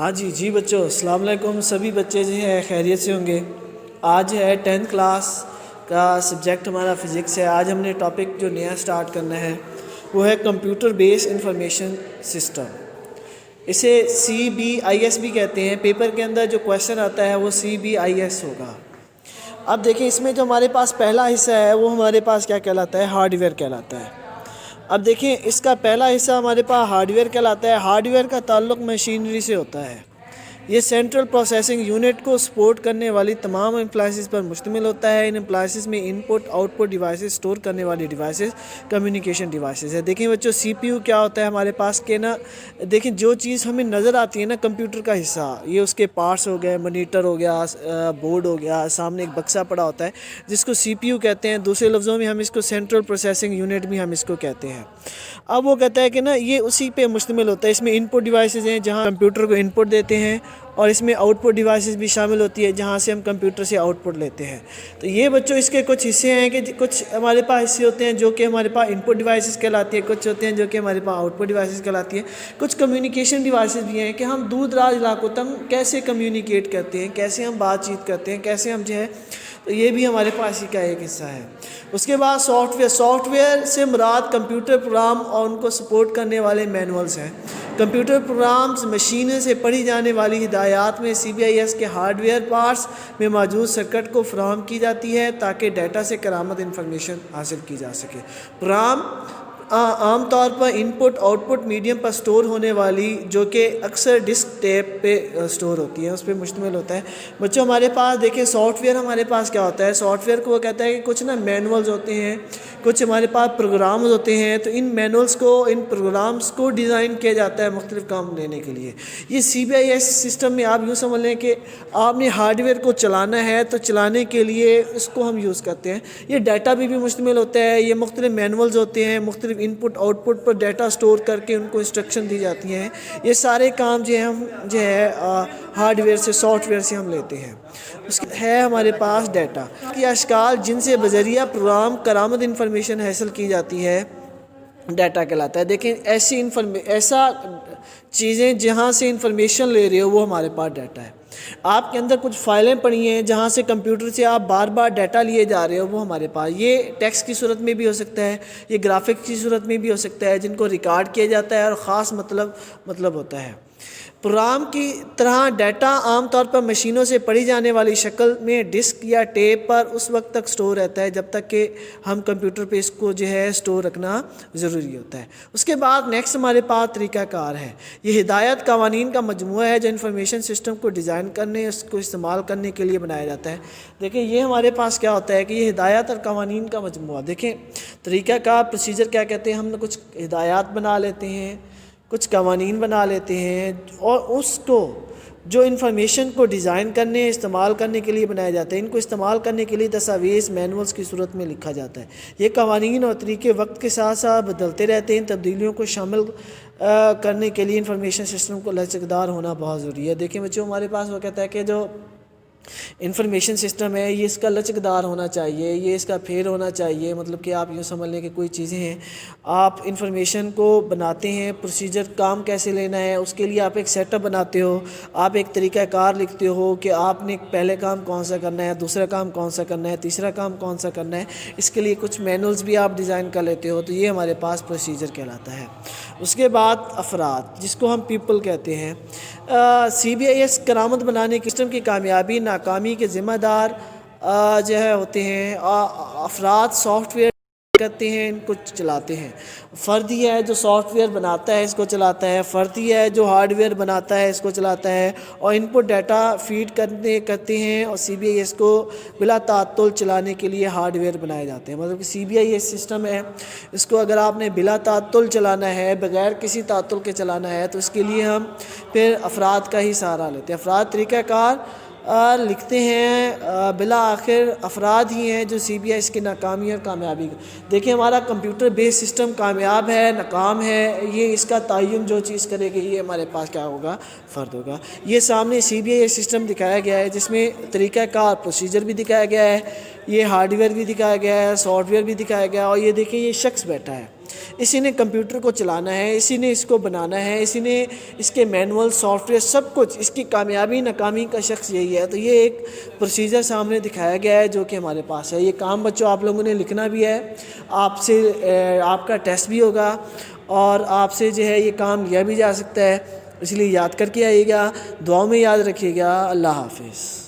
ہاں جی بچوں، السلام علیکم۔ سبھی بچے جو ہیں خیریت سے ہوں گے۔ آج ہے 10th کلاس کا سبجیکٹ ہمارا فزکس ہے۔ آج ہم نے ٹاپک جو نیا سٹارٹ کرنا ہے وہ ہے کمپیوٹر بیس انفارمیشن سسٹم۔ اسے CBIS بھی کہتے ہیں۔ پیپر کے اندر جو کویشچن آتا ہے وہ CBIS ہوگا۔ اب دیکھیں اس میں جو ہمارے پاس پہلا حصہ ہے وہ ہمارے پاس کیا کہلاتا ہے؟ ہارڈ ویئر کہلاتا ہے۔ اب دیکھیں اس کا پہلا حصہ ہمارے پاس ہارڈ ویئر کہلاتا ہے۔ ہارڈ ویئر کا تعلق مشینری سے ہوتا ہے۔ یہ سینٹرل پروسیسنگ یونٹ کو سپورٹ کرنے والی تمام امپلائسز پر مشتمل ہوتا ہے۔ ان امپلائسز میں input output devices, store کرنے والی ڈیوائسز، کمیونیکیشن ڈیوائسز ہے۔ دیکھیں بچوں CPU کیا ہوتا ہے ہمارے پاس کہ نا، دیکھیں جو چیز ہمیں نظر آتی ہے نا کمپیوٹر کا حصہ، یہ اس کے پارٹس ہو گئے، مانیٹر ہو گیا، بورڈ ہو گیا، سامنے ایک بکسہ پڑا ہوتا ہے جس کو CPU کہتے ہیں۔ دوسرے لفظوں میں ہم اس کو سینٹرل پروسیسنگ یونٹ بھی ہم اس کو کہتے ہیں۔ اب وہ کہتا ہے کہ نا یہ اسی پہ مشتمل ہوتا ہے۔ اس میں ان پٹ ڈیوائسز ہیں جہاں کمپیوٹر کو ان پٹ دیتے ہیں، اور اس میں آؤٹ پٹ ڈیوائسز بھی شامل ہوتی ہے جہاں سے ہم کمپیوٹر سے آؤٹ پٹ لیتے ہیں۔ تو یہ بچوں اس کے کچھ حصے ہیں کہ کچھ ہمارے پاس حصے ہوتے ہیں جو کہ ہمارے پاس ان پٹ ڈیوائسز کہلاتی ہیں، کچھ ہوتے ہیں جو کہ ہمارے پاس آؤٹ پٹ ڈیوائسز کہلاتی ہیں، کچھ کمیونیکیشن ڈیوائسز بھی ہیں کہ ہم دور دراز علاقوں تک کیسے کمیونیکیٹ کرتے ہیں، کیسے ہم بات چیت کرتے ہیں، کیسے ہم جو ہے، تو یہ بھی ہمارے پاس اسی کا ایک حصہ ہے۔ اس کے بعد سافٹ ویئر سے مراد کمپیوٹر پروگرام اور ان کو سپورٹ کرنے والے مینولز ہیں۔ کمپیوٹر پروگرامز مشینوں سے پڑھی جانے والی ہدایات میں CBIS کے ہارڈ ویئر پارٹس میں موجود سرکٹ کو فراہم کی جاتی ہے تاکہ ڈیٹا سے کرآمد انفارمیشن حاصل کی جا سکے۔ پروگرام عام طور پر ان پٹ آؤٹ پٹ میڈیم پر سٹور ہونے والی، جو کہ اکثر ڈسک ٹیپ پہ سٹور ہوتی ہے، اس پہ مشتمل ہوتا ہے۔ بچوں ہمارے پاس دیکھیں سافٹ ویئر ہمارے پاس کیا ہوتا ہے؟ سافٹ ویئر کو وہ کہتا ہے کہ کچھ نا مینولز ہوتے ہیں، کچھ ہمارے پاس پروگرامز ہوتے ہیں، تو ان مینولز کو، ان پروگرامز کو ڈیزائن کیا جاتا ہے مختلف کام لینے کے لیے۔ یہ CBIS سسٹم میں آپ یوں سمجھ لیں کہ آپ نے ہارڈ ویئر کو چلانا ہے تو چلانے کے لیے اس کو ہم یوز کرتے ہیں۔ یہ ڈیٹا بھی مشتمل ہوتا ہے، یہ مختلف مینولز ہوتے ہیں، مختلف ان پٹ آؤٹ پٹ پر ڈیٹا سٹور کر کے ان کو انسٹرکشن دی جاتی ہیں۔ یہ سارے کام جو ہے ہم جو ہے ہارڈ ویئر سے، سافٹ ویئر سے ہم لیتے ہیں۔ اس ہے ہمارے پاس ڈیٹا کی اشکال جن سے بذریعہ پروگرام کرآمد انفارمیشن حاصل کی جاتی ہے، ڈیٹا کہلاتا ہے۔ دیکھیں ایسا چیزیں جہاں سے انفارمیشن لے رہے ہو وہ ہمارے پاس ڈیٹا ہے۔ آپ کے اندر کچھ فائلیں پڑی ہیں جہاں سے کمپیوٹر سے آپ بار بار ڈیٹا لیے جا رہے ہو، وہ ہمارے پاس، یہ ٹیکسٹ کی صورت میں بھی ہو سکتا ہے، یہ گرافک کی صورت میں بھی ہو سکتا ہے، جن کو ریکارڈ کیا جاتا ہے اور خاص مطلب ہوتا ہے۔ پروگرام کی طرح ڈیٹا عام طور پر مشینوں سے پڑھی جانے والی شکل میں ڈسک یا ٹیپ پر اس وقت تک سٹور رہتا ہے جب تک کہ ہم کمپیوٹر پہ اس کو جو ہے سٹور رکھنا ضروری ہوتا ہے۔ اس کے بعد نیکسٹ ہمارے پاس طریقہ کار ہے۔ یہ ہدایت قوانین کا مجموعہ ہے جو انفارمیشن سسٹم کو ڈیزائن کرنے، اس کو استعمال کرنے کے لیے بنایا جاتا ہے۔ دیکھیں یہ ہمارے پاس کیا ہوتا ہے کہ یہ ہدایات اور قوانین کا مجموعہ۔ دیکھیں طریقہ کار، پروسیجر کیا کہتے ہیں؟ ہم نے کچھ ہدایات بنا لیتے ہیں، کچھ قوانین بنا لیتے ہیں، اور اس کو جو انفارمیشن کو ڈیزائن کرنے، استعمال کرنے کے لیے بنایا جاتا ہے۔ ان کو استعمال کرنے کے لیے دستاویز، مینولز کی صورت میں لکھا جاتا ہے۔ یہ قوانین اور طریقے وقت کے ساتھ ساتھ بدلتے رہتے ہیں۔ تبدیلیوں کو شامل کرنے کے لیے انفارمیشن سسٹم کو لچکدار ہونا بہت ضروری ہے۔ دیکھیں بچوں ہمارے پاس وہ کہتا ہے کہ جو انفارمیشن سسٹم ہے یہ اس کا لچکدار ہونا چاہیے، یہ اس کا پھیر ہونا چاہیے۔ مطلب کہ آپ یوں سمجھ لیں کہ کوئی چیزیں ہیں، آپ انفارمیشن کو بناتے ہیں، پروسیجر کام کیسے لینا ہے، اس کے لیے آپ ایک سیٹ اپ بناتے ہو، آپ ایک طریقہ کار لکھتے ہو کہ آپ نے پہلے کام کون سا کرنا ہے، دوسرا کام کون سا کرنا ہے، تیسرا کام کون سا کرنا ہے۔ اس کے لیے کچھ مینولز بھی آپ ڈیزائن کر لیتے ہو، تو یہ ہمارے پاس پروسیجر کہلاتا ہے۔ اس کے بعد افراد، جس کو ہم پیپل کہتے ہیں۔ CBIS کرآمد بنانے کے سسٹم کی کامیابی ناکامی کے ذمہ دار جو ہے ہوتے ہیں افراد، سافٹ ویئر کرتے ہیں، ان کو چلاتے ہیں۔ فرد ہی ہے جو سافٹ ویئر بناتا ہے، اس کو چلاتا ہے۔ فرد ہی ہے جو ہارڈ ویئر بناتا ہے، اس کو چلاتا ہے، اور ان پٹ ڈیٹا فیڈ کرتے ہیں، اور CBIS کو بلا تعطل چلانے کے لیے ہارڈ ویئر بنائے جاتے ہیں۔ مطلب کہ CBIS سسٹم ہے، اس کو اگر آپ نے بلا تعطل چلانا ہے، بغیر کسی تعطل کے چلانا ہے، تو اس کے لیے ہم پھر افراد کا ہی سہارا لیتے ہیں۔ افراد طریقہ کار لکھتے ہیں، بالآخر افراد ہی ہیں جو CBIS کی ناکامی اور کامیابی دیکھیں ہمارا کمپیوٹر بیس سسٹم کامیاب ہے، ناکام ہے، یہ اس کا تعین جو چیز کرے گی یہ ہمارے پاس کیا ہوگا؟ فرد ہوگا۔ یہ سامنے CBIS سسٹم دکھایا گیا ہے جس میں طریقہ کار، پروسیجر بھی دکھایا گیا ہے، یہ ہارڈ ویئر بھی دکھایا گیا ہے، سافٹ ویئر بھی دکھایا گیا ہے، اور یہ دیکھیں یہ شخص بیٹھا ہے، اسی نے کمپیوٹر کو چلانا ہے، اسی نے اس کو بنانا ہے، اسی نے اس کے مینول سافٹ ویئر سب کچھ، اس کی کامیابی ناکامی کا شخص یہی ہے۔ تو یہ ایک پروسیجر سامنے دکھایا گیا ہے جو کہ ہمارے پاس ہے۔ یہ کام بچوں آپ لوگوں نے لکھنا بھی ہے، آپ کا ٹیسٹ بھی ہوگا اور آپ سے جو ہے یہ کام لیا بھی جا سکتا ہے، اس لیے یاد کر کے آئیے گا، دعاؤں میں یاد رکھیے گا۔ اللہ حافظ۔